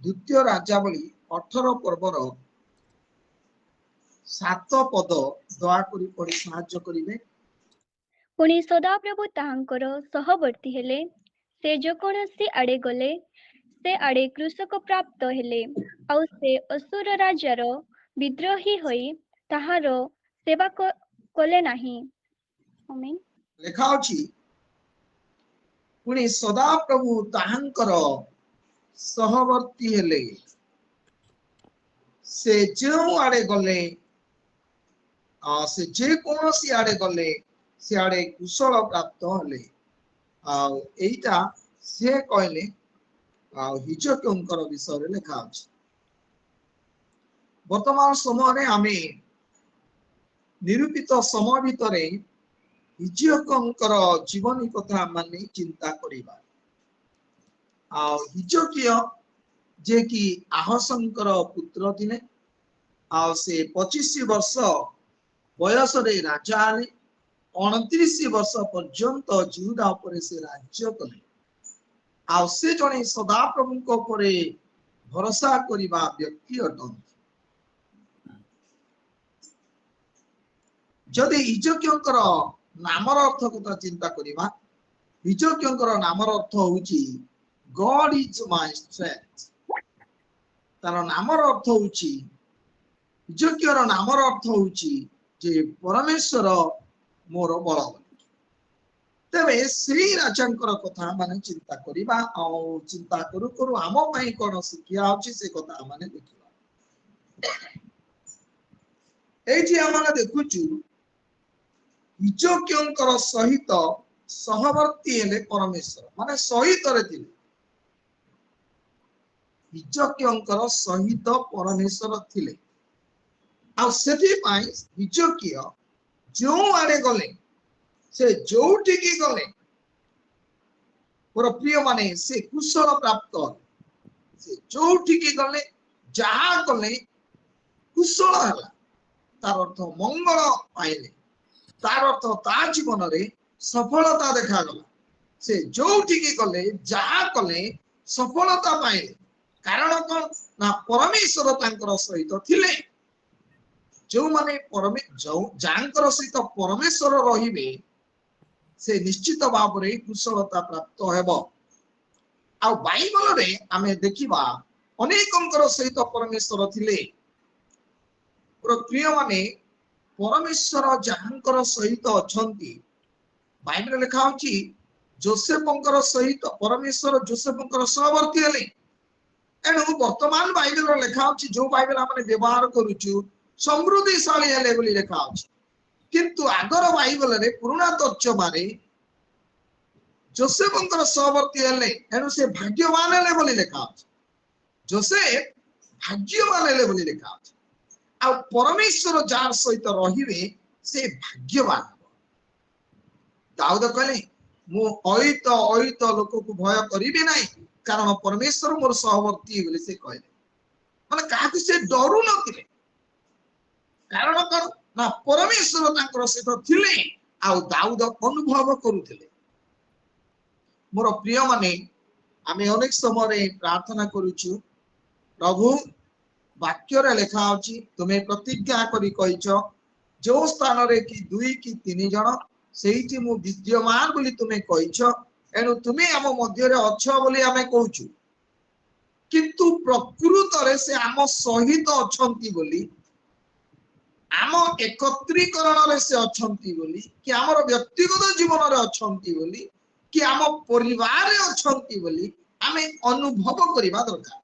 द्वितीय राजावली 18 पर्वर 7 पद दयाकरी पढ़ी साहाय्य करिवे। पुणी सदाप्रभु ताहांकर सहवर्ती हेले, से जेकोसी आड़े गले से आड़े कृषक प्राप्त हेले, आउ से असुर राजार विद्रोही होई ताहार सेवा कले नाही। आमीन। लेखा अछि पुणी सदाप्रभु ताहांकर सहवर्ती हेले, से जो आड़े गले से जे कोनोसी आड़े गले से आड़े कुशल प्राप्त हेले। एटा से कहले हिजकियंकर विषय लेखा अछि। वर्तमान समय आमे निरूपित समय भितर हिजकियंकर जीवनी कथा माने चिंता करिबा। हिजकिय जे कि आहसंकर पुत्र थिले, से 25 वर्ष बयस राजा आले, 29 वर्ष पर्यंत जिहुदा उपरे से राज्य कले। से जने सदाप्रभुଙ୍କ उपरे भरोसा करिबा व्यक्ति अटन। जदि हिजकियंकर नामर अर्थ कथा चिंता करिबा, हिजकियंकर नामर अर्थ होउची गॉड इज माय स्ट्रेंथ। तार नामर अर्थ होउची, हिजकियर नामर अर्थ होउची जे परमेश्वर मोर बल। तेबे श्री राजांकर कथा माने चिंता करिबा, चिंता करू करू आम पई कोन शिक्षा अछि से कथा माने देखिबा। एठी आमाने देखुचु हिजकियंकर सहित सहवर्ती हेले परमेश्वर, माने सहित रे थिले। हिजकियंकर सहित परमेश्वर थिले। सेठी पाई हिजकिय जो आड़े गले से जोठी की गले मोर प्रिय माने से कुशल प्राप्त। से जोठी की गले जहा गले कुशल हला, तार अर्थ मंगल पाइले, तार अर्थ ता जीवन रे सफलता देखा गला। से जोठी की गले जहा गले सफलता पाइले। कारण कौन ना परमेश्वर तांकर सहित थिले। जो माने जानकर सहित परमेश्वर रहिबे से निश्चित भाव रे कुशलता प्राप्त हेबो। बाइबल रे आमे देखिबा अनेकंकर सहित परमेश्वर थिले। प्रिय माने परमेश्वर जानकर सहित अछंती, बाइबल लिखा होची जोसेफंकर सहित परमेश्वर जोसेफंकर सहवर्ती हेले। एनु वर्तमान बाइबल लिखा होची, जो बाइबल हमने व्यवहार करूछु समृद्धिशाली हेले बोली लिखा होची। किंतु आगर बाइबल रे पुराना तर्जमा रे जोसेफंकर सहवर्ती हेले, एनु से भाग्यवान हेले बोली लिखा होची। जोसेफ भाग्यवान हेले बोली लिखा होची। आ परमेश्वर जार सहित रहिबे से भाग्यवान। दाऊद कहले मु अहित लोक को भय करिबे नाही, कारण परमेश्वर मोर सहवर्ती बोली से कहले। माने काहे से डरू नथिले, कारण कौन ना परमेश्वर तांकर सहित थिले। दाऊद अनुभव करुथिले। मोर प्रिय माने आमे अनेक समय प्रार्थना करूछु, प्रभु वाक्य रे लिखा अछि तुमे प्रतिज्ञा करी कहिछ जो स्थान रे कि 2 कि 3 जण सेठी मु विद्यमान बोली तुमे कहिछ, एनु तुमे हम मध्य रे अछ बोली आमे कहूछु। किंतु प्रकृत रे से आम सहित अछंती बोली, आम एकत्रीकरण रे से अछंती बोली, कि आमर व्यक्तिगत जीवन रे अछंती बोली, कि आम परिवार रे अछंती बोली आमे अनुभव करिबा दरकार।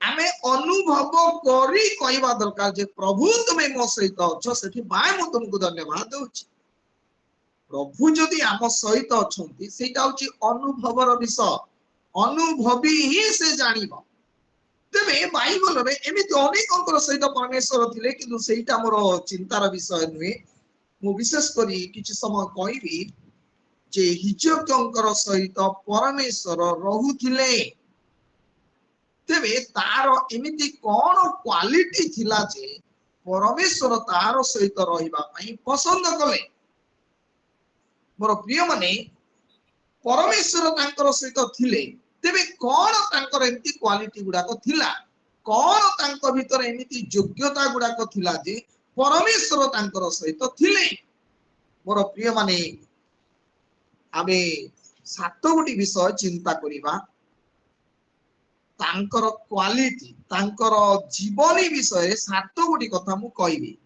आमे अनुभव करी कहवा दरकार जे प्रभु तुमे मो सहित अछ, सेठी बाय मु तुमको धन्यवाद दउछि। प्रभु जदि आम सहित अछंती सेटा होछि अनुभवर विषय। अनुभवी ही से जानिबो। तेबे बाइबल रे एमिति अनेकंकर सहित परमेश्वर थिले, किंतु सेटा मोर चिंतार विषय नुहे। मु विशेष करी किछि समय कहबी जे हिजकियंकर सहित परमेश्वर रहुथिले। तेबे तार एमिति कोन क्वालिटी थिला जे परमेश्वर तार सहित रहिबा पई पसंद कले। मोर प्रिय माने परमेश्वर तांकर सहित थिले, तेबे कौन तांकर एमती क्वालिटी गुड़ाक थिला कौन तांको भीतर एमिति योग्यता गुड़ाक थिला जे परमेश्वर तांकर सहित थिले। मोर प्रिय माने आमे सात गोटी विषय चिंता करिबा तांकर क्वालिटी तांकर जीवनी विषय सात गोटी कथा मु कहबी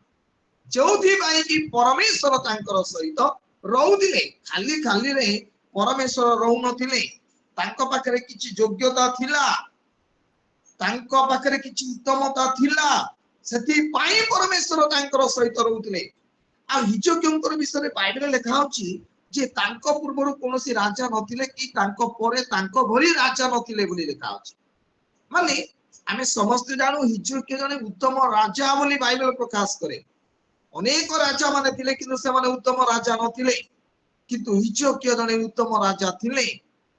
जोथि बाई कि परमेश्वर तांकर सहित रहउथिले खाली खाली रे परमेश्वर रहउ नथिले तांको पाखरे किछि योग्यता थिला तांको पाखरे किछि उत्तमता थिला सेति पाई परमेश्वर तांकर सहित रहउथिले। आ हिजोक्यंकर विषय बाइबल लिखा होछि जे तांको पूर्वरु कोनोसी राजा नथिले कि तांको परे तांको भरी राजा नथिले बोली लिखा होछि। माने आमे समस्त जानु हिजोक्य जने उत्तम राजा बोली बाइबल प्रकाश करे। अनेक राजा माने थिले किंतु से माने उत्तम राजा नथिले किंतु हिजोक्य जने उत्तम राजा थिले।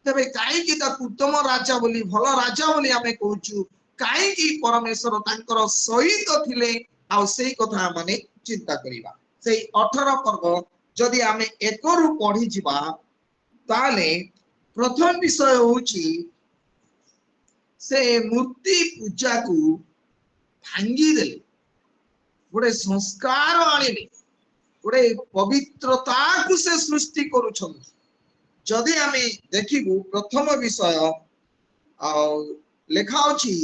तबे काई कि ता उत्तम राजा बोली भलो राजा बोली आमे कहूछु काई कि परमेश्वर तांकर सहित थिले। आ सेही कथा माने चिंता करिबा सेही 18 पर्व जदि आमे एकरु पढी जिबा ताले प्रथम विषय होछि से मूर्ति पूजा को भांगी देले गोटे संस्कार आनिले गोटे पवित्रता को से सृष्टि करूछंती। जदि आमे देखिबु प्रथम विषय लेखा होछि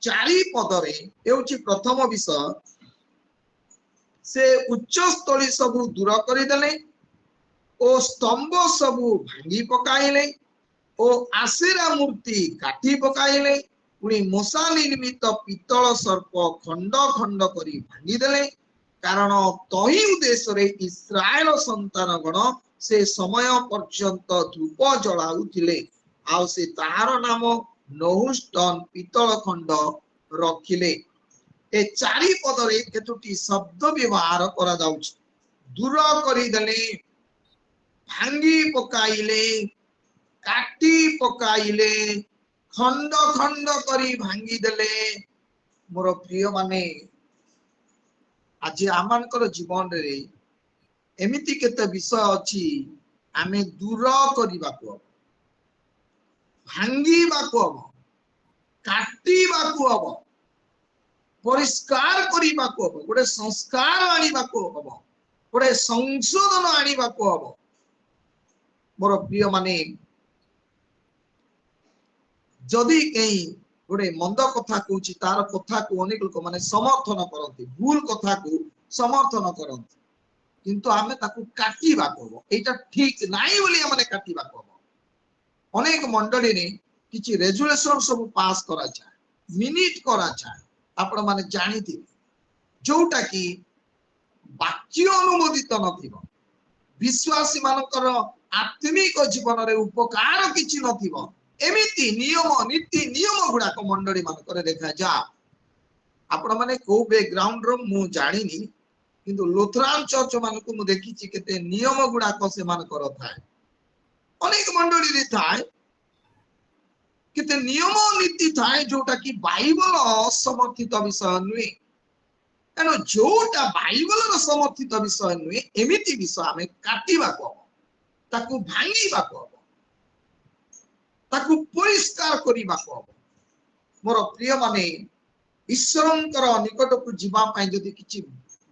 4 पदरे हेउछि प्रथम विषय से उच्च स्थली सबु दूर करि देले ओ स्तंभ सबु भांगी पकाइले ओ आसेरा मूर्ति काटी पकाइले पुणी मशा निर्मित पितल सर्प खंड खंड करी भांगी देले कारण तही उद्देश्य रे इस्राएल संतान गण से समय पर्यंत धूप जलाउथिले आ से तार नाम नहुष्टन पितल खंड रखिले। ए 4 पदरे केतोटी शब्द व्यवहार करा जाउछ दूर करी देले भांगी पकाइले काटी पकाइले खंड खंड करी भांगी देले। मोर प्रिय माने आज आमानकर जीवन रे एमिति केते विषय अछि आमे दूर करिबा को भांगी बाको काटी बाको परिष्कार करिबा को गोटे संस्कार आनिबा को गोटे संशोधन आनिबा को मोर प्रिय माने जदि कहीं गोटे मंद कथा कहूँ तार कथा को अनेक लोक माने समर्थन करती भूल कथा को समर्थन करती किंतु आमे ताकू काटिबा को एटा ठीक नाही बोली माने काटिबा को अनेक मंडली ने किछि रेजुलेशन सब पास करा जाय मिनिट करा जाय आपण माने जानिथि जोटा कि वाक्य अनुमोदित नथिबो विश्वासी मानकर आत्मिक जीवन रे उपकार किछि नथिबो एमिति नियम नीति नियम गुडा को मंडली मानकर देखा जा। आपण माने को बैकग्राउंड रो मु जानिनी किंतु लुथरान चर्च मान को मु देखिछि केते नियम गुडा को से मानकर थाए अनेक मंडली रे थाए केते नियम नीति थाए जोटा कि बाइबल समर्थित विषय नुए एनो जोटा बाइबल रो समर्थित विषय नुए एमिति विषय आमे काटिबा को ताकू भांगीबा को ताकू परिष्कार करिबा को मोर प्रिय माने ईश्वरंकर निकट को जीवा पाए जदि किछि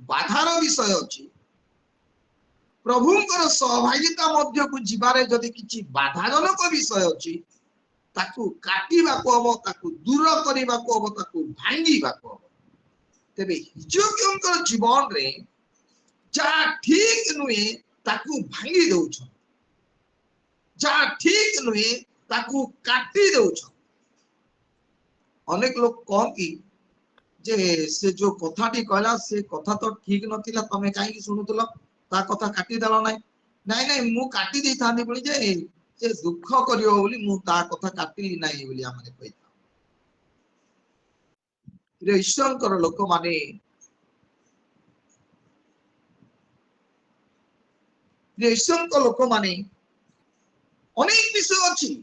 बाधार विषय अछि प्रभुंकर सहभागिता मध्य को जीवारे जदि किछि बाधाजनक विषय अछि ताकू काटिबा को हबो ताकू दूर करिबा को हबो ताकू भांगीबा को हबो। तेबे हिजोक्यंकर जीवन रे जा ठीक नुए ताकू भांगी दउछ जा ठीक नुए ताकू काटी दउछ। अनेक लोग कह कि जे से जो कथाटी कहला से कथा तो ठीक नथिला तमे काहे कि सुनुतलो ता कथा काटी देलो नाही नाही नाही मु काटी देई थानी बोली जे दुख करियो बोली मु ता कथा काटिली नाही बोली आमे कहता। रे ईश्वरकर लोक माने रे ईश्वरकर लोक माने अनेक विषय अछि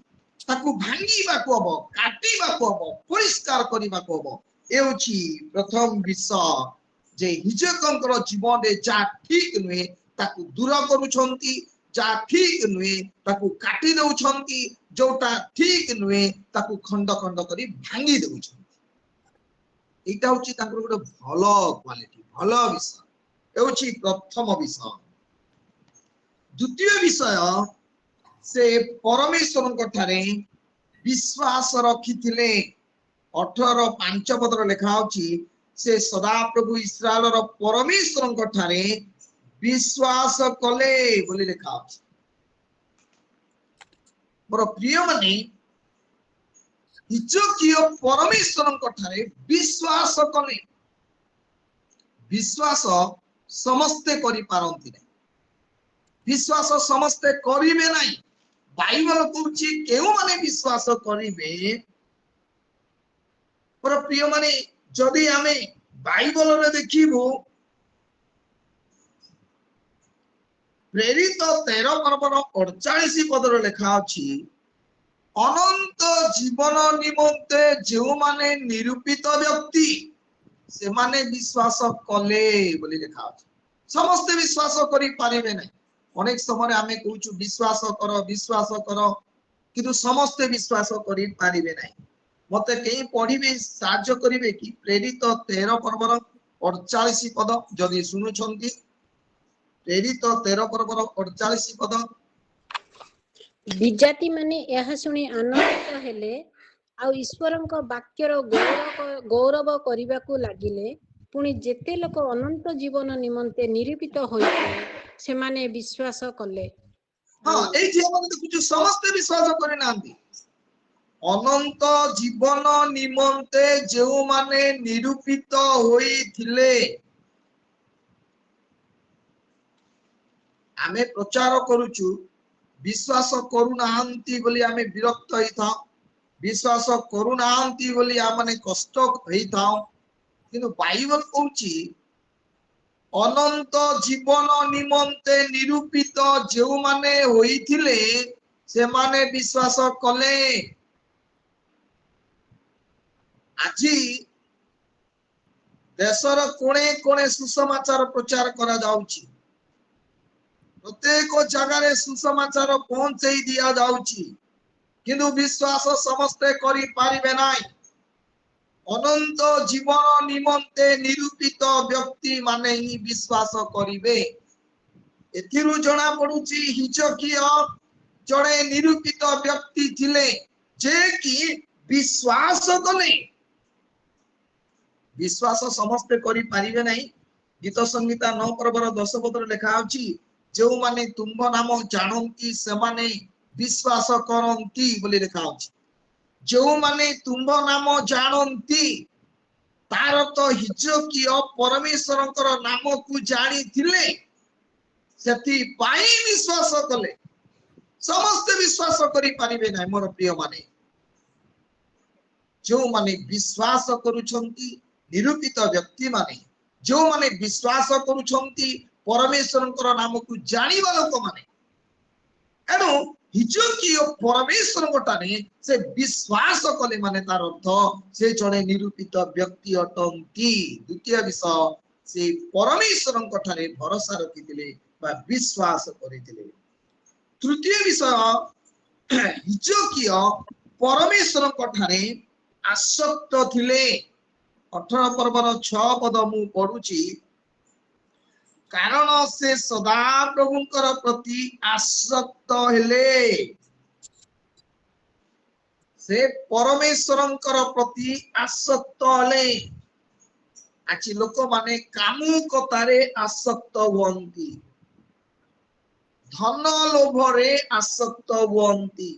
ताकू भांगीबा को हबो काटिबा को हबो परिष्कार करिबा को हबो एउछि प्रथम विषय जे हिजोकंकर जीवन रे जा ठीक नुहे ताकू दूर करूछंती जा ठीक नुहे ताकू काटी दउछंती जोटा ठीक नुहे ताकू खंड खंड करी भांगी दउछंती एटा होची तांकर गोटे भलो क्वालिटी भलो विषय एउची प्रथम विषय द्वितीय विषय से परमेश्वर ठारे विश्वास रखिथिले 18:5 पदर लिखा होची से सदा प्रभु इस्राएल रो परमेश्वर ठारे विश्वास कले बोली लिखा होची मोर प्रिय माने हिजकियो परमेश्वर ठारे विश्वास कले विश्वास समस्ते करि पारंती नै विश्वास समस्ते करिवे नै बाइबल कहूची केउ माने विश्वास करिवे पर प्रिय माने जदि आमे बाइबल रे देखिबो प्रेरित 13 पर्वर 48 पदर लिखा अछि अनंत जीवन निमंते जो माने निरूपित व्यक्ति से माने विश्वास कले बोली लिखा अछि समस्त विश्वास करि पारिबे नै अनेक समय आमे कहूछु विश्वास कर किंतु समस्त विश्वास करि पारिबे नै मते केही पढिबे साहाय्य करिवे कि प्रेरित 13 पर्वर 48 पद जदि सुनुछंती प्रेरित 13 पर्वर 48 पद विजाति माने यह सुनी आनंदित हेले आ ईश्वरଙ୍କ वाक्यर गौरव କରିବାକୁ ଲାଗିଲେ पुणी जेते लोक अनंत जीवन निमंते निरूपित होइते से माने विश्वास कले हां एई जे हम देखुछु समस्त विश्वास करे नांती अनंत जीवन निमंते जो माने निरूपित होइथिले आमे प्रचार करूछु विश्वास करूनांती बोली आमे विरक्त होइथा विश्वास करूनांती बोली आमने कष्ट होइथा किंतु बाइबल कहूची अनंत जीवन निमंते निरूपित जो माने होइथिले से माने विश्वास कले आजी देशर कोणे कोणे सुसमाचार प्रचार करा जाउची प्रत्येक जगह सुसमाचार पहुंचाई दिया जाउची किंतु विश्वास समस्ते करि पारिबे नाई अनंत जीवन निमंते निरूपित व्यक्ति माने ही विश्वास करिवे एथिरु जणा पडुची हिजकिया जणे निरूपित व्यक्ति थिले जे कि विश्वास कले विश्वास समस्ते करि पारिबे नाही गीत संगीता 9 पर्वर 10 पदर लिखा अछि जो माने तुम नाम जानंती से माने विश्वास करंती बोली लिखा अछि जो माने तुम नाम जानंती तार तो हिजकिया परमेश्वरंकर नाम को जानी थिले सेति पाई विश्वास कले समस्त विश्वास करि पारिबे नाही मोर प्रिय माने जो माने विश्वास करूछंती निरूपित व्यक्ति माने जो माने विश्वास करूछंती परमेश्वरंकर नाम को जानिबा लोक माने एनो हिजकिया परमेश्वर गोटाने से विश्वास कले माने तार अर्थ से जणे निरूपित व्यक्ति अटंती द्वितीय विषय से परमेश्वरंक ठारे भरोसा रखिथिले बा विश्वास करिथिले तृतीय विषय हिजकिया परमेश्वरंक ठारे आसक्त थिले 18 पर्वर 6 पद मु पढुची कारण से सदा प्रभुंकर प्रति आसक्त हेले से परमेश्वरंकर प्रति आसक्त हेले आछि लोक माने कामुकतारे आसक्त हुअंती धन लोभरे आसक्त हुअंती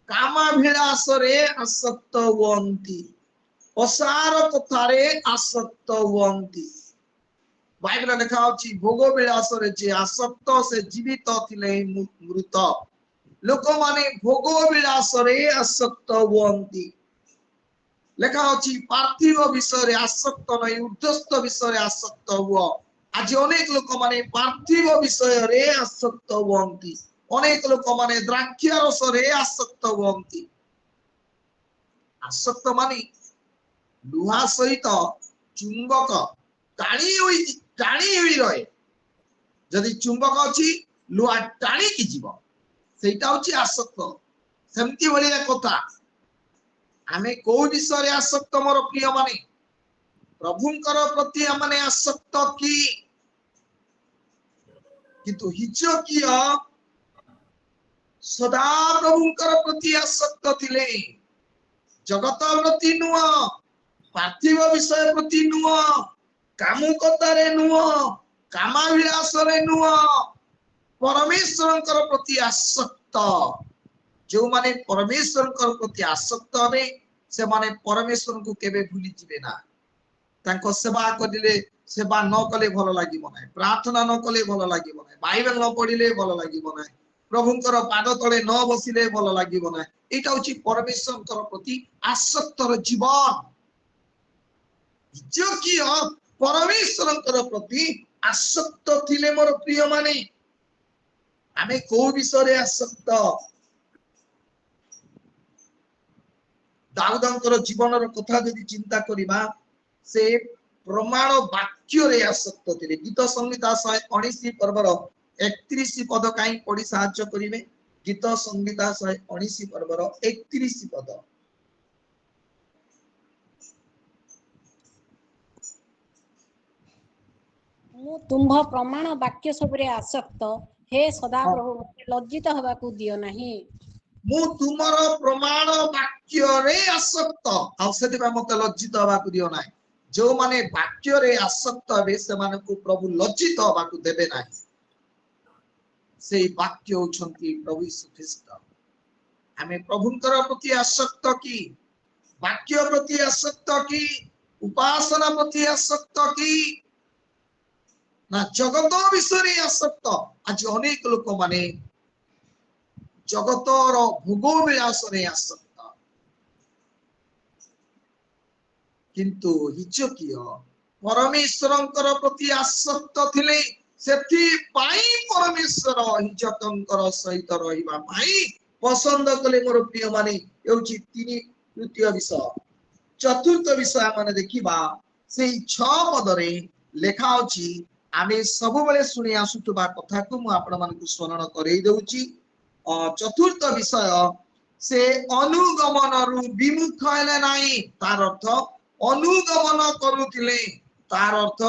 कामाभिलाषरे आसक्त हुअंती असार कथारे आसक्त हुअंती बाइबल लिखा अछि भोग विलास रे जे आसक्त से जीवित थिले मृत लोक माने भोग विलास रे आसक्त हुअंती लिखा अछि पार्थिव विषय रे आसक्त नै उद्धस्त विषय रे आसक्त हुआ आज अनेक लोक माने पार्थिव विषय रे आसक्त हुअंती अनेक लोक माने द्राक्षा रस रे आसक्त हुअंती आसक्त माने लुहा सहित चुंबक टाणी हुई रहे जदि चुंबक अछि लुआ टाणी की जीव सेटा होची आसक्त सेमती भलिया कथा आमे को विषय रे आसक्त मोर प्रिय माने प्रभुंकर प्रति आमने आसक्त की किंतु हिजकिया सदा प्रभुंकर प्रति आसक्त थिले जगत प्रति नुआ पार्थिव विषय प्रति नुआ कामुकतारे नुआ कामाभिलाषरे नुआ परमेश्वरंकर प्रति आसक्त जो माने परमेश्वरंकर प्रति आसक्त हबे से माने परमेश्वर को केबे भूली जिवे ना तांको सेवा करिले सेवा न कले भलो लागिबो ना प्रार्थना न कले भलो लागिबो ना बाइबल न पढिले भलो लागिबो ना प्रभुंकर पाद तळे न बसिले भलो लागिबो ना एटा होची परमेश्वरंकर प्रति आसक्तर जीवन जो कि परमेश्वरंकर प्रति आसक्त थिले मोर प्रिय माने आमे को विषय रे आसक्त दाऊदंकर जीवनर कथा यदि चिंता करिबा से प्रमाण वाक्य रे आसक्त थिले गीत संहिता 119 पर्वर 31 पद काई पढी सहाय्य करिवे गीत संहिता 119 पर्वर 31 पद मु तुम्भ प्रमाण वाक्य सबरे आसक्त हे सदा प्रभु मते लज्जित हबाकू दियो नाही मु तुमर प्रमाण वाक्य रे आसक्त आ सेति बा मते लज्जित हबाकू दियो नाही जो माने वाक्य रे आसक्त हबे से माने को प्रभु लज्जित हबाकू देबे नाही से वाक्य होछंती प्रभु यीशु ख्रीस्त हमें प्रभुंकर प्रति आसक्त की वाक्य प्रति आसक्त की उपासना प्रति आसक्त की ना जगत विषय आसक्त आज अनेक लोक माने जगतर भोग विलास रे आसक्त किंतु हिजकिय परमेश्वरंकर प्रति आसक्त थिले सेथि पाई परमेश्वर हिजकंकर सहित रहिबा पाई पसंद कले मोर प्रिय माने एउची तीन तृतीय विषय चतुर्थ विषय माने देखिबा सेई 6 पद रे लेखा अछि आमे सब बेले सुनि आसुतबा कथा को मु आपण मानकु स्मरण करई दउची चतुर्थ विषय से अनुगमन रु विमुख हेले नाही तार अर्थ अनुगमन करूथिले तार अर्थ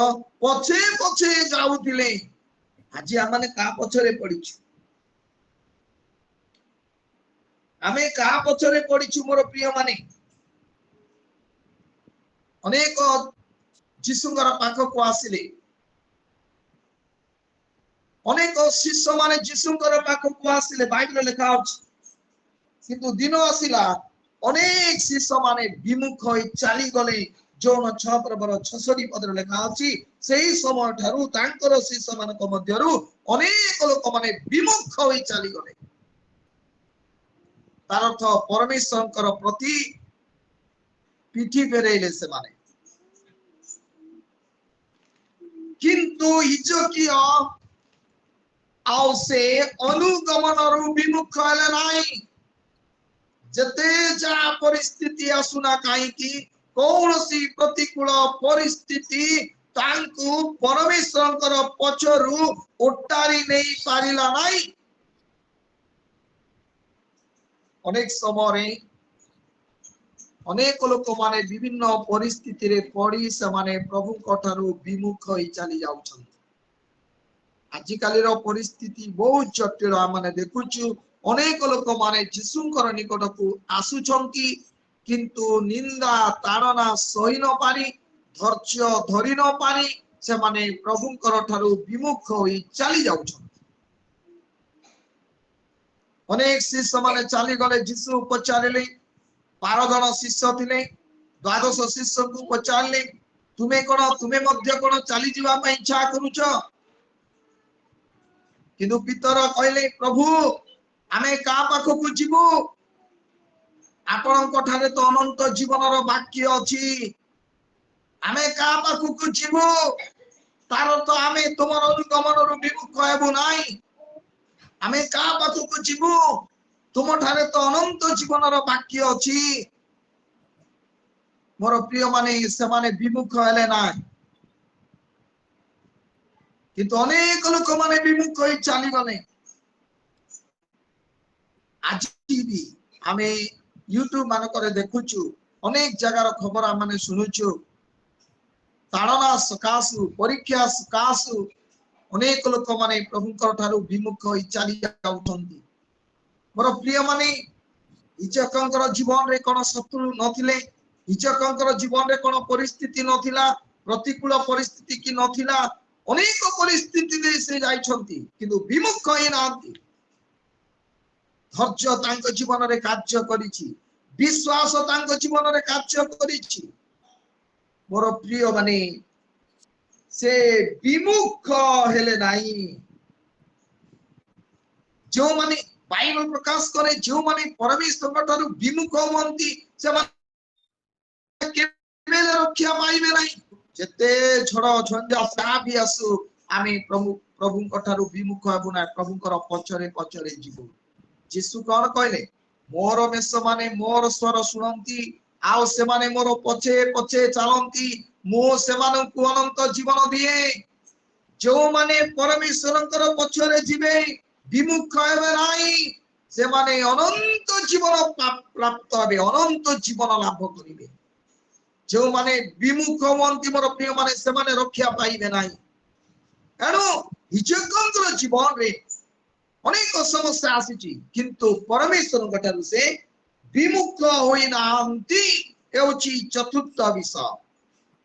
पछे पछे जाउथिले आज आमाने का पछरे पडिछु आमे का पछरे पडिछु मोर प्रिय माने अनेक जीसुंगर पाख को आसिले अनेक शिष्य माने जीसुंकर पाख को आसिले बाइबल लिखा अछि किंतु दिन आसिला अनेक शिष्य माने विमुख होई चाली गले जोन 6 पर्वर 66 पद लिखा अछि सेही समय ठारू तांकर शिष्य मानक मध्यरु अनेक लोक माने विमुख होई चाली गले तार अर्थ परमेश्वरंकर प्रति पिठी फेरेइले से माने किंतु हिजकिय आउ से अनुगमन रु विमुख हेले नाही जते जा परिस्थिति आसुना काई की कौनसी प्रतिकूल परिस्थिति तांकु परमेश्वरंकर पछरु उट्टारी नहीं पारिला नाही अनेक समय अनेक लोक माने विभिन्न परिस्थिति रे पड़ी से माने प्रभु कठारु विमुख होई चली जाउछन आजिकाली रो परिस्थिति बहुत जटिल माने देखुछु अनेक लोक माने जीसुंकर निकट को आसुछंती किंतु निंदा ताड़ना सही न पारी धैर्य धरि न पारी से माने प्रभुंकर ठारु विमुख होई चली जाउछन अनेक शिष्य माने चली गले जीसु पचारिले 12 जन शिष्य थिले द्वादश शिष्य को पचारले तुमे मध्य कोन चली जीवा पई इच्छा करूछ किंतु पितर कहले प्रभु आमे का पाखो को जीवो आपण ठारे तो अनंत जीवनर वाक्य अछि आमे का पाखो को जीवो तार तो आमे तुमर अनुगमन रु विमुख हेबु नाही आमे का पाखो को जीवो तुम ठारे तो अनंत जीवनर वाक्य अछि मोर प्रिय माने से माने विमुख हेले ना किंतु अनेक लोक माने विमुख होई चली गले आज भी आमे यूट्यूब मानकर देखुचु अनेक जगार खबर आम माने सुनुचु ताड़ना सकाशु परीक्षा सकाशु अनेक लोक माने प्रभुंकर ठारू विमुख होई चली जाउछन्ती मोर प्रिय माने इजकंकर जीवन रे कोन शत्रु नथिले इजकंकर जीवन रे कोन परिस्थिति नथिला प्रतिकूल परिस्थिति की नथिला अनेक परिस्थिति दे से जाइछन्ती किंतु विमुख होई नांती धैर्य तांको जीवन रे कार्य करिछि विश्वास तांको जीवन रे कार्य करिछि मोर प्रिय माने से विमुख हेले नाही जो माने बाइबल प्रकाश करे जो माने परमेश्वर ठारू विमुख होवंती से माने केबे रक्षा पाइबे नाही जते झड़ झंझा सा भी आसु आमे प्रभु ठारू विमुख हेबु ना प्रभुकर पछरे पछरे जीवु यीशु कोन कहले मोर मेष माने मोर स्वर सुनंती आउ से माने मोर पछे पछे चलंती मो से माने को अनंत जीवन दिए जो माने परमेश्वरंकर पछरे जीवे विमुख हेबे नाही से माने अनंत जीवन प्राप्त हेबे अनंत जीवन लाभ करिवे जो माने विमुख होवंती मोर प्रिय माने से माने रक्षा पाइबे नाही एनो हिजकंकर जीवन रे अनेक समस्या आसीची किंतु परमेश्वर गठारु से विमुख होई नांती एउची चतुर्थ विषय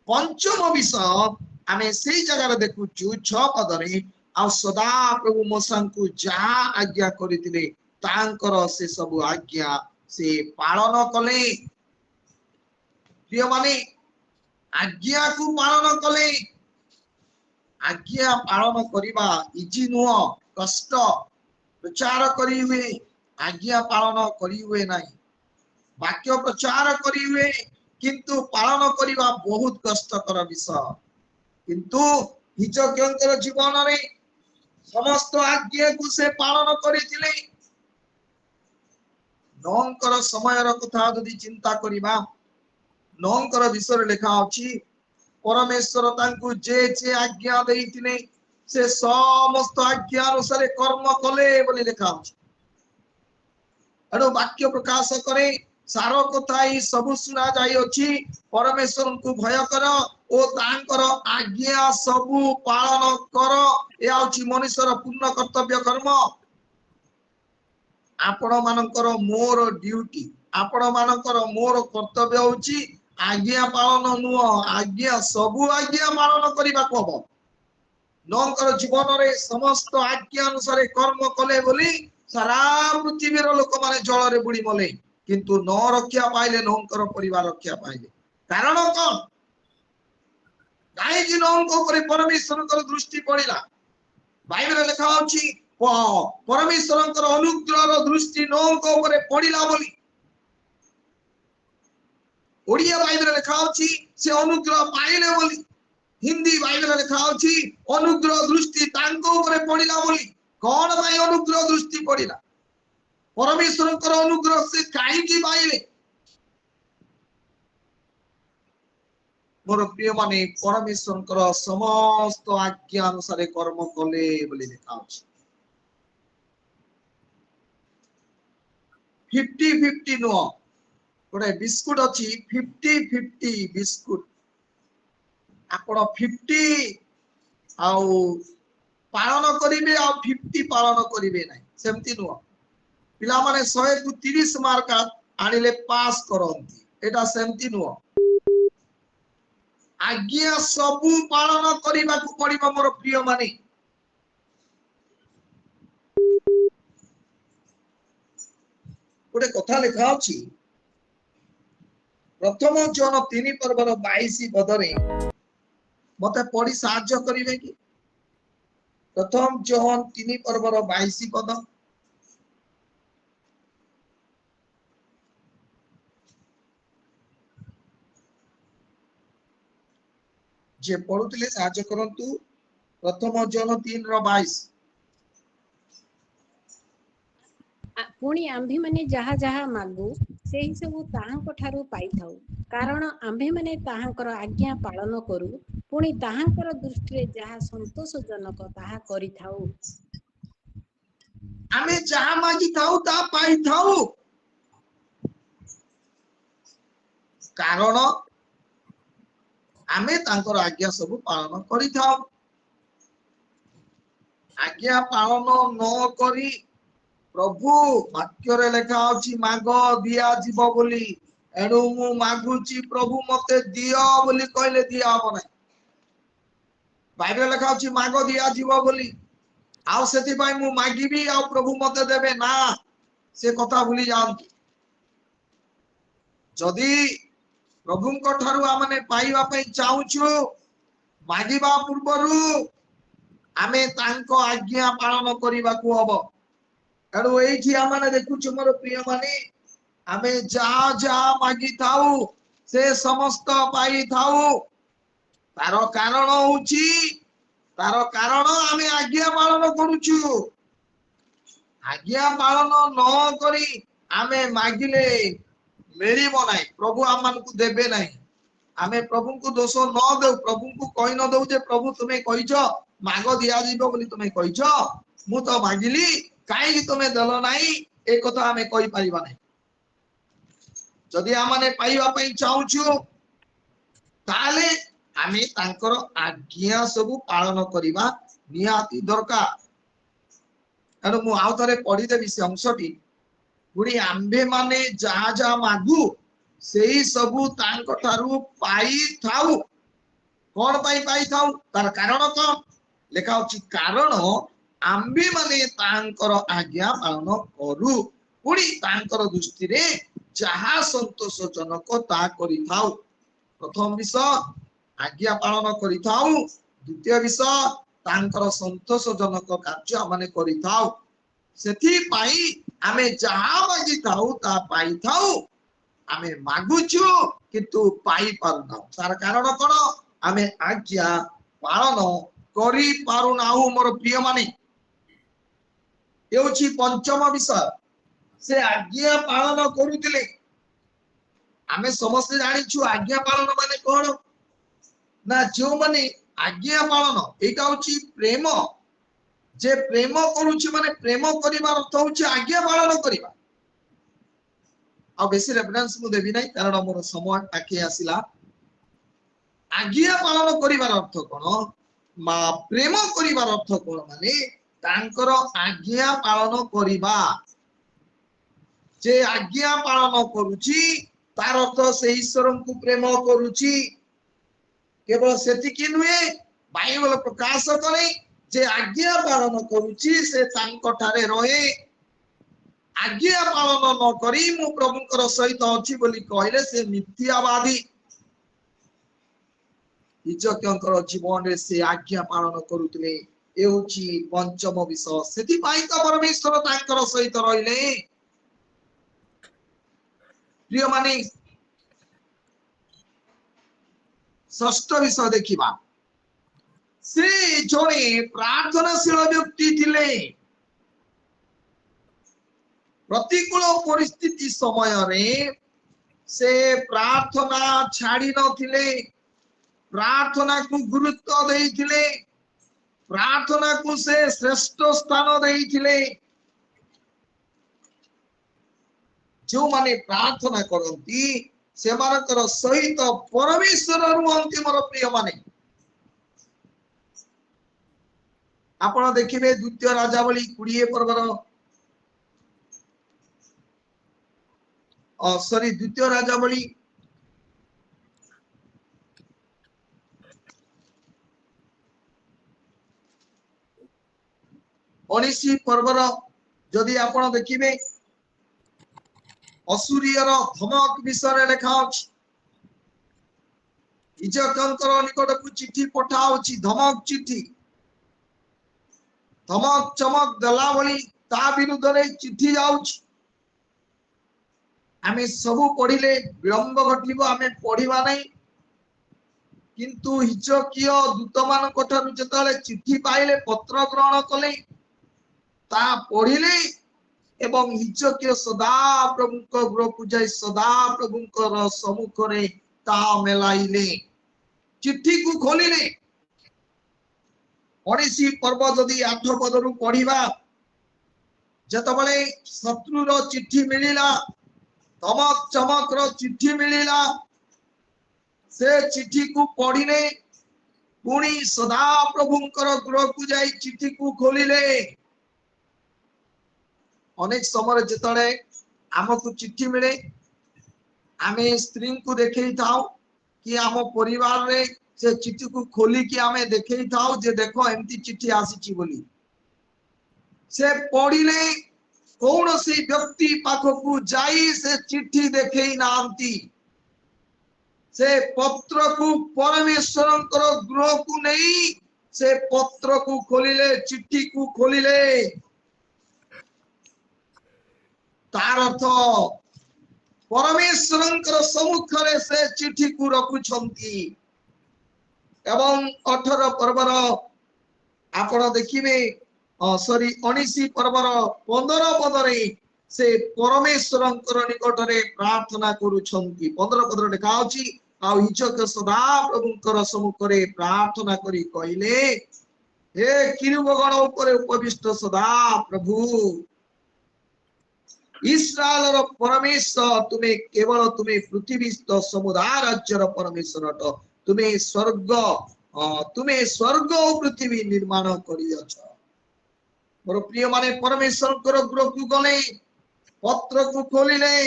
पंचम विषय आमे सेई जगह रे देखुचु 6 पद रे आ सदा प्रभु मोसन को जा आज्ञा करितिले तांकर से सब आज्ञा से पालन कले प्रिय माने आज्ञा को पालन कले आज्ञा पालन करिबा इजी नुह कष्ट प्रचार करी हुए आज्ञा पालन करी हुए नहीं वाक्य प्रचार करी हुए किंतु पालन करिबा बहुत कष्टकर विषय किंतु हिजकंकर जीवन रे समस्त आज्ञा को से पालन करिथिले नौकर समयर कथा यदि चिंता करिबा नौकर विषय लिखा अछि परमेश्वर तांकु जे जे आज्ञा देइथिले से समस्त आज्ञा अनुसार कर्म कले बोली लिखा अछि एनो वाक्य प्रकाश करे सारो कथा ही सब सुना जाई अछि परमेश्वर को भय कर ओ तांकर आज्ञा सब पालन कर ए आउची मनुष्यर पूर्ण कर्तव्य कर्म आपण मानकर मोर ड्यूटी आपण मानकर मोर कर्तव्य होची आज्ञा पालन नुह आज्ञा सब आज्ञा पालन करिबा को नौकर जीवन रे समस्त आज्ञा अनुसार कर्म कले बोली सारा पृथ्वी रो लोक माने जल रे बुड़ी मले किंतु न रक्षा पाइले नौकर परिवार रक्षा पाइले कारण कोन काहे नौकर ऊपर परमेश्वरकर दृष्टि पड़िला बाइबल रे लिखा अछि परमेश्वरकर अनुग्रह रो दृष्टि नौकर ऊपर पड़िला बोली ओडिया बाइबल रे लिखा अछि से अनुग्रह पाइले बोली हिंदी बाइबल रे लिखा अछि अनुग्रह दृष्टि तांको ऊपर पड़िला बोली कोन भाई अनुग्रह दृष्टि पड़िला परमेश्वरकर अनुग्रह से काई की पाइले मोर प्रिय माने परमेश्वरकर समस्त आज्ञा अनुसार कर्म कले बोली लिखा अछि 50-50 नो गोटे बिस्कुट अछि 50-50 बिस्कुट आपण 50 आउ पालन करिवे आ 50 पालन करिवे नै सेमति नो पिला माने 100 को 30 मार्क आनिले पास करंती एटा सेमति नो आज्ञा सब पालन करिबा को पड़िबो मोर प्रिय माने गोटे कथा लिखा अछि प्रथम जन 3 पर्वर 22 पदरे मते पढ़ी साहाय्य करिवे कि प्रथम जन 3 पर्वर 22 पद जे पढुतले साहाय्य करंतु प्रथम जन 3 रो 22 पुणी आम्भी माने जहा जहा मागु सेही सब ताहांको ठारू पाइथाउ କାରଣ ଆମ୍ଭେମାନେ ତାହାଙ୍କର ଆଜ୍ଞା ପାଳନ କରୁ, ପୁଣି ତାହାଙ୍କର ଦୃଷ୍ଟିରେ ଯାହା ସନ୍ତୋଷଜନକ ତାହା କରିଥାଉ। ଆମେ ଯାହା ମାଗିଥାଉ ତାହା ପାଇଥାଉ, କାରଣ ଆମେ ତାଙ୍କର ଆଜ୍ଞା ସବୁ ପାଳନ କରିଥାଉ। ଆଜ୍ଞା ପାଳନ ନ କରି ପ୍ରଭୁ ବାକ୍ୟରେ ଲେଖା ଅଛି ମାଗ ଦିଆଯିବ ବୋଲି, ଏଣୁ ମୁଁ ମାଗୁଛି ପ୍ରଭୁ ମତେ ଦିଅ ବୋଲି କହିଲେ ଦିଆ ହବ ନାହିଁ। ବାଇବେଲ ଲେଖା ଅଛି ମାଗ ଦିଆଯିବ ବୋଲି, ଆଉ ସେଥିପାଇଁ ମୁଁ ମାଗିବି ଆଉ ପ୍ରଭୁ ମତେ ଦେବେ ନା, ସେ କଥା ଭୁଲି ଯାଆନ୍ତୁ। ଯଦି ପ୍ରଭୁଙ୍କ ଠାରୁ ଆମେ ପାଇବା ପାଇଁ ଚାହୁଁଛୁ, ମାଗିବା ପୂର୍ବରୁ ଆମେ ତାଙ୍କ ଆଜ୍ଞା ପାଳନ କରିବାକୁ ହବ। ତେଣୁ ଏଇଠି ଆମେ ଦେଖୁଛୁ ମୋର ପ୍ରିୟ ମାନେ, ଆମେ ଯାହା ଯାହା ମାଗିଥାଉ ସେ ସମସ୍ତ ପାଇଥାଉ। ତାର କାରଣ ହଉଛି, ତାର କାରଣ ଆମେ ଆଜ୍ଞା ପାଳନ କରୁଛୁ। ଆଜ୍ଞା ପାଳନ ନ କରି ଆମେ ମାଗିଲେ ମିଳିବ ନାହିଁ, ପ୍ରଭୁ ଆମମାନଙ୍କୁ ଦେବେ ନାହିଁ। ଆମେ ପ୍ରଭୁଙ୍କୁ ଦୋଷ ନ ଦେଉ, ପ୍ରଭୁଙ୍କୁ କହି ନ ଦଉ ଯେ ପ୍ରଭୁ ତୁମେ କହିଛ ମାଗ ଦିଆଯିବ ବୋଲି ତୁମେ କହିଛ, ମୁଁ ତ ମାଗିଲି କାହିଁକି ତୁମେ ଦେଲ ନାହିଁ, ଏ କଥା ଆମେ କହିପାରିବା ନାହିଁ। ଯଦି ଆମେ ପାଇବା ପାଇଁ ଚାହୁଁଛୁ, ତାହେଲେ ଆମେ ତାଙ୍କର ଆଜ୍ଞା ସବୁ ପାଳନ କରିବା ନିହାତି ଦରକାର। ତେଣୁ ମୁଁ ଆଉ ଥରେ ପଢିଦେବି ସେ ଅଂଶଟି, ପୁଣି ଆମ୍ଭେ ମାନେ ଯାହା ଯାହା ମାଗୁ ସେଇ ସବୁ ତାଙ୍କ ଠାରୁ ପାଇଥାଉ। କଣ ପାଇଁ ପାଇଥାଉ? ତାର କାରଣ କଣ ଲେଖା ଅଛି? କାରଣ ଆମ୍ଭେ ମାନେ ତାଙ୍କର ଆଜ୍ଞା ପାଳନ କରୁ, ପୁଣି ତାଙ୍କର ଦୃଷ୍ଟିରେ ଯାହା ସନ୍ତୋଷଜନକ ତାହା କରିଥାଉ। ପ୍ରଥମ ବିଷୟ ଆଜ୍ଞା ପାଳନ କରିଥାଉ, ଦ୍ୱିତୀୟ ବିଷୟ ତାଙ୍କର ସନ୍ତୋଷଜନକ କାର୍ଯ୍ୟ ଆମେ କରିଥାଉ। ସେଥିପାଇଁ ଆମେ ଯାହା ମାଗିଥାଉ ତାହା ପାଇଥାଉ। ଆମେ ମାଗୁଛୁ କିନ୍ତୁ ପାଇପାରୁନାହୁଁ, ତାର କାରଣ କଣ? ଆମେ ଆଜ୍ଞା ପାଳନ କରିପାରୁନାହୁଁ। ମୋର ପ୍ରିୟ ମାନେ, ହେଉଛି ପଞ୍ଚମ ବିଷୟ। ସେ ଆଜ୍ଞା ପାଳନ କରୁଥିଲେ। ଆମେ ସମସ୍ତେ ଜାଣିଛୁ ଆଜ୍ଞା ପାଳନ ମାନେ କଣ? ନା ଯେଉଁମାନେ ଆଜ୍ଞା ପାଳନ, ଏଇଟା ହଉଛି ପ୍ରେମ। ଯେ ପ୍ରେମ କରୁଛି ମାନେ ପ୍ରେମ କରିବାର ଅର୍ଥ ହଉଛି ଆଜ୍ଞା ପାଳନ କରିବା। ଆଉ ବେଶୀ ରେଫରେନ୍ସ ମୁଁ ଦେବି ନାହିଁ, କାରଣ ମୋର ସମୟ ପାଖେଇ ଆସିଲା। ଆଜ୍ଞା ପାଳନ କରିବାର ଅର୍ଥ କଣ? ମା ପ୍ରେମ କରିବାର ଅର୍ଥ କଣ? ମାନେ ତାଙ୍କର ଆଜ୍ଞା ପାଳନ କରିବା। ଯେ ଆଜ୍ଞା ପାଳନ କରୁଛି ତାର ଅର୍ଥ ସେ ଈଶ୍ୱରଙ୍କୁ ପ୍ରେମ କରୁଛି। କେବଳ ସେତିକି ନୁହେଁ, ବାଇବେଲ ପ୍ରକାଶ କରେ ଯେ ଆଜ୍ଞା ପାଳନ କରୁଛି ସେ ତାଙ୍କ ଠାରେ ରହେ। ଆଜ୍ଞା ପାଳନ ନ କରି ମୁଁ ପ୍ରଭୁଙ୍କର ସହିତ ଅଛି ବୋଲି କହିଲେ ସେ ମିଥ୍ୟାବାଦୀ। ଇଜକ୍ୟଙ୍କର ଜୀବନରେ ସେ ଆଜ୍ଞା ପାଳନ କରୁଥିଲେ। ଏ ହେଉଛି ପଞ୍ଚମ ବିଷୟ। ସେଥିପାଇଁ ତ ପରମେଶ୍ୱର ତାଙ୍କର ସହିତ ରହିଲେ। ପ୍ରିୟ ମାନେ, ଷଷ୍ଠ ବିଷୟ ଦେଖିବା। ସେ ଜଣେ ପ୍ରାର୍ଥନାଶୀଳ ବ୍ୟକ୍ତି ଥିଲେ। ପ୍ରତିକୂଳ ପରିସ୍ଥିତି ସମୟରେ ସେ ପ୍ରାର୍ଥନା ଛାଡି ନଥିଲେ, ପ୍ରାର୍ଥନାକୁ ଗୁରୁତ୍ୱ ଦେଇଥିଲେ, ପ୍ରାର୍ଥନାକୁ ସେ ଶ୍ରେଷ୍ଠ ସ୍ଥାନ ଦେଇଥିଲେ। ଯେଉଁମାନେ ପ୍ରାର୍ଥନା କରନ୍ତି ସେମାନଙ୍କର ସହିତ ପରମେଶ୍ୱର ରୁହନ୍ତି। ମୋର ପ୍ରିୟ ମାନେ, ଆପଣ ଦେଖିବେ ଦ୍ୱିତୀୟ ରାଜାବଳୀ 20 ପର୍ବର ଦ୍ୱିତୀୟ ରାଜାବଳୀ 19 ପର୍ବର ଯଦି ଆପଣ ଦେଖିବେ, ଅସୁରୀୟର ଧମକ ବିଷୟରେ ଲେଖା ଅଛି। ଇଜକ୍ୟଙ୍କର ନିକଟକୁ ଚିଠି ପଠାଉଛି, ଧମକ ଚିଠି। ଧମକ ଚମକ ଦେଲା ଭଳି ତା ବିରୁଦ୍ଧରେ ଚିଠି ଯାଉଛି। ଆମେ ସବୁ ପଢିଲେ ବିଳମ୍ବ ଘଟିବ, ଆମେ ପଢିବା ନାହିଁ। କିନ୍ତୁ ହିଜକିୟ ଦୂତମାନଙ୍କ ଠାରୁ ଯେତେବେଳେ ଚିଠି ପାଇଲେ, ପତ୍ର ଗ୍ରହଣ କଲେ, ତା ପଢିଲେ, एवं हिजकिया सदा प्रभु गृह को जाई सदा प्रभु सम्मुखरे ता मेलाइले चिट्ठी को खोलिले 19 पर्व जदि 8 पदरु पढ़िबा जतबले शत्रुर चिट्ठी मिलिला धमक चमकर चिट्ठी मिलिला से चिट्ठी को पढ़िले पुणी सदा प्रभुंकर गृह को जाई चिट्ठी को खोलिले अनेक समय जितने आमको चिट्ठी मिले आमे स्त्री को देखे थाउ कि आम परिवार रे से चिट्ठी को खोली कि आमे देखे थाउ जे देखो एमती चिट्ठी आसी बोली से पढ़िले कौन सी व्यक्ति पाखकू जाई से चिट्ठी देखे नांती से पत्र को परमेश्वर गृह को नहीं से पत्र को खोलिले चिट्ठी को खोलिले तार अर्थ परमेश्वर सम्मुखरे से चिट्ठी को रखुछंती एवं 18 पर्वर आपण देखिबे सॉरी 19 पर्वर 15 पदरे से परमेश्वर निकटरे प्रार्थना करुछंती 15 पदर लिखा अछि आ हिजकिया सदा प्रभुंकर सम्मुखरे प्रार्थना करी कहिले हे किरुबगण ऊपर उपविष्ट सदा प्रभु इस्राएल परमेश्वर तुम्हें केवल तुम्हें पृथ्वी समुदाय राज्यर परमेश्वर अट तुम्हें स्वर्ग और पृथ्वी निर्माण करियछ मोर प्रिय माने परमेश्वर गृह को गले पत्र को खोलिले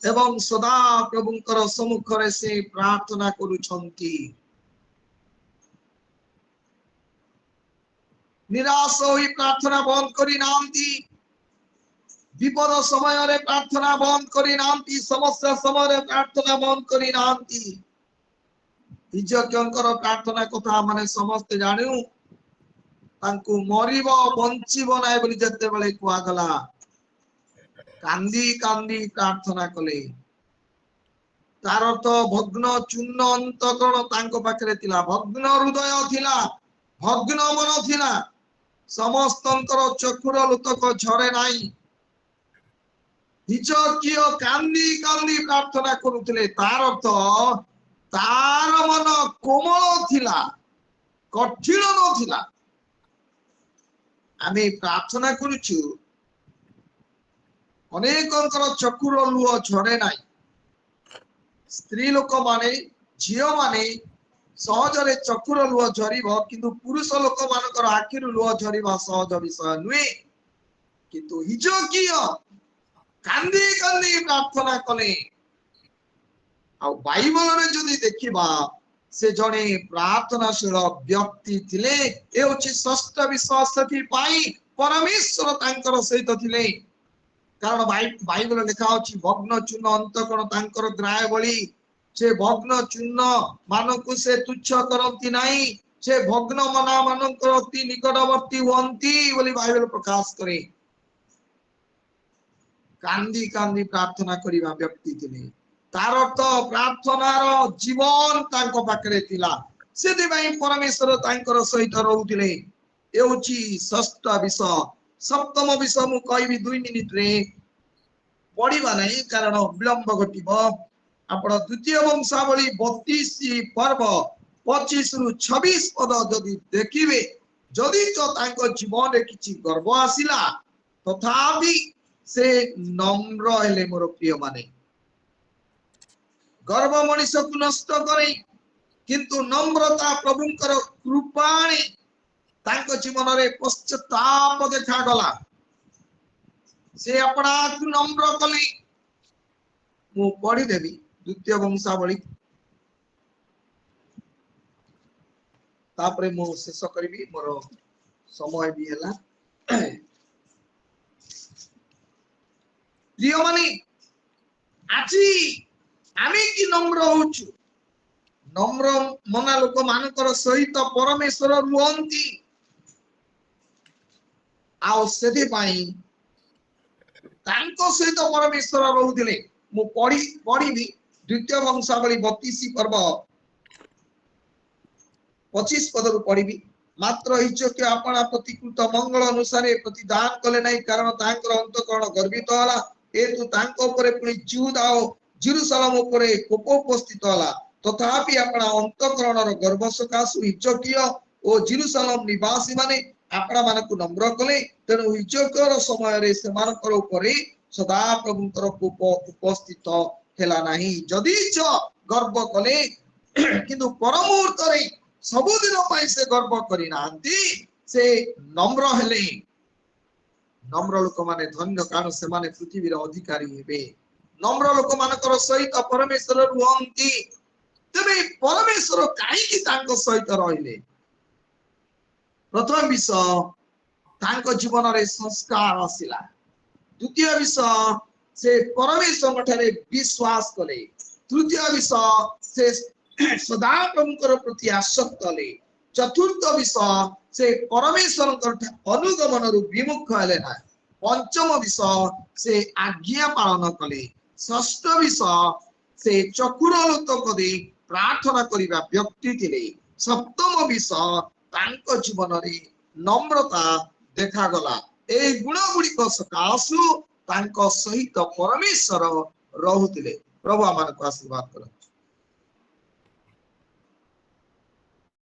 एवं सदा प्रभुंकर सम्मुखरे से प्रार्थना करुछंती निराश होई प्रार्थना बंद करी नांती विपद समय रे प्रार्थना बंद करी नांती समस्या समय रे प्रार्थना बंद करी नांती हिजकियाकर प्रार्थना कथा माने समस्त जानिउ तांकु मरिबो बंचिबो नाय बोली जते बेले कुआ गला कांदी कांदी प्रार्थना कले तार अर्थ भग्न चूर्ण अंतकरण तांको पाखरे थिला भग्न हृदय थिला भग्न मन थिला समस्तंकर चक्षुर लुतक झरे नाही हिजकिया कांदी कांदी प्रार्थना करुथिले तार अर्थ तार मन कोमल थिला कठिन नथिला आमे प्रार्थना करूछु अनेकंकर चक्षुर लुह झरे नाही स्त्री लोक माने झियो माने सहजरे चक्षुर लुह झरिबो किंतु पुरुष लोक मानकर आखिरु लुह झरिबा सहज विषय नुहे किंतु हिजकिया कांदी कांदी प्रार्थना कले आ बाइबल रे जदि देखिबा से जने प्रार्थनाशील व्यक्ति थिले ए होछि षष्ठ विश्वास थी पाई परमेश्वर तांकर सहित थिले कारण बाइबल लिखा अछि भग्न चूर्ण अंतकरण तांकर ग्राय बळी से भग्न चूर्ण मानकु से तुच्छ करंती नाही से भग्न मना मानकर अति निकटवर्ती हुअंती बोली बाइबल प्रकाश करे कांदी कांदी प्रार्थना करिबा व्यक्ति थिले तार अर्थ प्रार्थनार जीवन तांको पाखरे थिला सेति भाई परमेश्वर तांकर सहित रहउथिले एउची षष्ठ विषय सप्तम विषय मु कहबी 2 मिनिट रे पढिबा नाही कारण विलंब घटिबो आपण द्वितीय वंशावली 32 पर्व 25 रु 26 पद जदि देखिबे जदि तो तांको जीवन रे किछि गर्व आसिला तथापि से नम्र हेले मोर प्रिय माने गर्व मनुष्य को नष्ट करे किंतु नम्रता प्रभुंकर कृपाणे तांको जीवन रे पश्चाताप देखा गला से अपना को नम्र कले मु पढ़ी देबी द्वितीय वंशावली तापरे मु शेष करबी मोर समय भी हला प्रिय माने आजी आमे कि नम्र होछु नम्र मना लोक मानकर सहित परमेश्वर रुहंती आ सेति पाई तांको सहित परमेश्वर रहउथिले मु पढ़ी द्वितीय वंशावली 32 पर्व 25 पद रु पढ़ी ମାତ୍ର ହିଚକ୍ୟ ଆପଣା ପ୍ରତିକୃତ ମଙ୍ଗଳ ଅନୁସାରେ ପ୍ରତିଦାନ କଲେ ନାହିଁ, କାରଣ ତାଙ୍କର ଅନ୍ତଃକରଣ ଗର୍ବିତ ହେଲା। ହେତୁ ତାଙ୍କ ଉପରେ ପୁଣି ଜିହୁଦା ଓ ଜେରୁସାଲେମ ଉପରେ କୋପ ଉପସ୍ଥିତ ହେଲା। ତଥାପି ଆପଣା ଅନ୍ତଃକରଣର ଗର୍ବ ସକାଶୁ ହିଚକ୍ୟ ଓ ଜେରୁସାଲେମ ନିବାସୀ ମାନେ ଆପଣା ମାନଙ୍କୁ ନମ୍ର କଲେ। ତେଣୁ ହିଚକ୍ୟର ସମୟରେ ସେମାନଙ୍କର ଉପରେ ସଦାପ୍ରଭୁଙ୍କର କୋପ ଉପସ୍ଥିତ ହେଲା ନାହିଁ। ଯଦିଚ ଗର୍ବ କଲେ କିନ୍ତୁ ପର ମୁହୂର୍ତ୍ତରେ ସବୁଦିନ ପାଇଁ ସେ ଗର୍ବ କରିନାହାନ୍ତି, ସେ ନମ୍ର ହେଲେ। ନମ୍ର ଲୋକମାନେ ଧନ୍ୟ, କାରଣ ସେମାନେ ପୃଥିବୀର ଅଧିକାରୀ ହେବେ। ନମ୍ର ଲୋକମାନଙ୍କର ସହିତ ପରମେଶ୍ୱର ରୁହନ୍ତି। ତେବେ ପରମେଶ୍ୱର କାହିଁକି ତାଙ୍କ ସହିତ ରହିଲେ? ପ୍ରଥମ ବିଷୟ, ତାଙ୍କ ଜୀବନରେ ସଂସ୍କାର ଆସିଲା। ଦ୍ୱିତୀୟ ବିଷୟ, ସେ ପରମେଶ୍ୱରଙ୍କ ଠାରେ ବିଶ୍ୱାସ କଲେ। ତୃତୀୟ ବିଷୟ, ସେ ସଦାପ୍ରଭୁଙ୍କର ପ୍ରତି ଆସକ୍ତ ହେଲେ। ଚତୁର୍ଥ ବିଷୟ, ସେ ପରମେଶ୍ୱରଙ୍କ ଅନୁଗମନରୁ ବିମୁଖ ହେଲେ ନାହିଁ। ପଞ୍ଚମ ବିଷୟ, ସେ ଆଜ୍ଞା ପାଳନ କଲେ। ଷଷ୍ଠ ବିଷୟ, ସେ ଚକ୍ଷୁରଲୋତକ ଦେଇ ପ୍ରାର୍ଥନା କରିବା ବ୍ୟକ୍ତି ଥିଲେ। ସପ୍ତମ ବିଷୟ, ତାଙ୍କ ଜୀବନରେ ନମ୍ରତା ଦେଖାଗଲା। এই ଗୁଣ ଗୁଡ଼ିକ ସକାଶୁ ତାଙ୍କ ସହିତ ପରମେଶ୍ୱର ରହୁଥିଲେ। ପ୍ରଭୁ ଆମମାନଙ୍କୁ ଆଶୀର୍ବାଦ କରନ୍ତୁ।